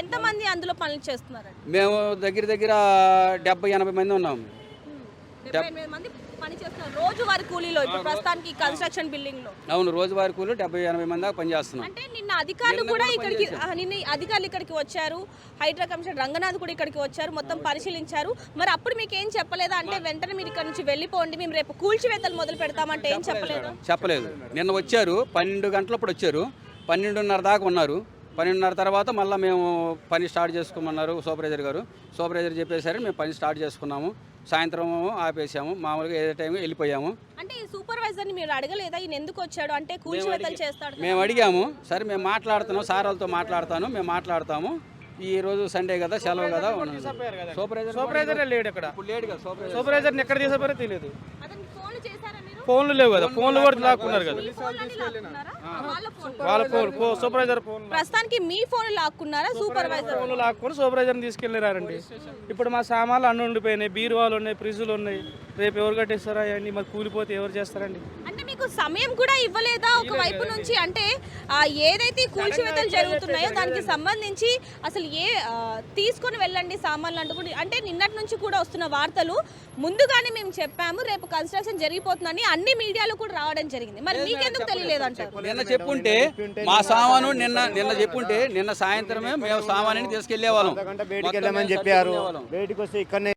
ఎంతమంది అందులో పనులు చేస్తున్నారండి? మేము దగ్గర దగ్గర 70-80 మంది ఉన్నాము. 78 మంది పని చేస్తున్నారు రోజువారీ కూలీలో ఇప్పుడు ప్రస్తుతానికి కన్స్ట్రక్షన్ బిల్డింగ్ లో. అవును, రోజువారీ కూలీలు 70-80 మంది దాకా పనిచేస్తున్నాం. అంటే నిన్న అధికారులు కూడా ఇక్కడికి నిన్న అధికారులు ఇక్కడికి వచ్చారు, హైడ్రా కమిషనర్ రంగనాథ్ కూడా ఇక్కడికి వచ్చారు, మొత్తం పరిశీలించారు. మరి అప్పుడు మీకు ఏం చెప్పలేదా? అంటే వెంటనే మీరు ఇక్కడ నుంచి వెళ్ళిపోండి, మేము రేపు కూల్చివేతలు మొదలు పెడతామంటే ఏం చెప్పలేదు? చెప్పలేదు. నిన్న వచ్చారు, 12 గంటలప్పుడు వచ్చారు, 12:30 దాకా ఉన్నారు. 12:30 తర్వాత మళ్ళీ మేము పని స్టార్ట్ చేసుకోమన్నారు సూపర్వైజర్ గారు. సూపర్వైజర్ చెప్పేసరి మేము పని స్టార్ట్ చేసుకున్నాము. సాయంత్రం ఆపేసాము, మామూలుగా ఏ టైం వెళ్ళిపోయాము. అంటే ఈ సూపర్వైజర్ని మీరు అడగలేదా ఈయన ఎందుకు వచ్చాడు, అంటే కూల్చివేతలు చేస్తాడు? మేము అడిగాము, సరే మేము మాట్లాడుతున్నాం, సార్ వాళ్ళతో మాట్లాడతాను, మేము మాట్లాడతాము, ఈ రోజు సండే కదా, సెలవు కదా. సూపర్వైజర్ లేడు ఇక్కడ, ఇప్పుడు లేడు కదా సూపర్వైజర్ని ఎక్కడ తీసేపారో తెలియదు. అతనికి ఫోన్లు చేశారా మీరు? ఫోన్లు లేవు కదా, ఫోన్లు కూడా లాక్కున్నారు కదా, మీ ఫోన్లన్నీ లాక్కున్నారా? వాళ్ళ ఫోన్. వాళ్ళ ఫోన్ సూపర్వైజర్ ఫోన్ ప్రస్తుతానికి మీ ఫోన్ లాక్కున్నారా? సూపర్వైజర్ ఫోన్లు లాక్కుని సూపర్వైజర్ని తీసుకెళ్ళారండి. ఇప్పుడు మా సామాన్లు అన్నీ ఉండిపోయినాయి, బీరువాలు ఉన్నాయి, ఫ్రిడ్జ్లు ఉన్నాయి. రేపు ఎవరు కట్టేస్తారా అవన్నీ? మరి కూలిపోతే ఎవరు చేస్తారండి? అంటే మీకు సమయం కూడా ఇవ్వలేదా ఒక వైపు నుంచి? అంటే ఏదైతే కూల్చివేతలు జరుగుతున్నాయో దానికి సంబంధించి అసలు తీసుకొని వెళ్ళండి సామాన్లు అంటూ కూడా, అంటే నిన్నటి నుంచి కూడా వస్తున్న వార్తలు ముందుగానే మేము చెప్పాము రేపు కన్స్ట్రక్షన్ జరిగిపోతుందని అన్ని మీడియాలో కూడా రావడం జరిగింది. మరి మీకెందుకు తెలియలేదు అంటారు? నిన్న చెప్పుంటే మా సామాను నిన్న చెప్పుంటే నిన్న సాయంత్రమే మేము సామాన్ని తీసుకెళ్లే వాళ్ళం. బయటికి వెళ్ళామని చెప్పారు. బయటికి వస్తే ఇక్కడ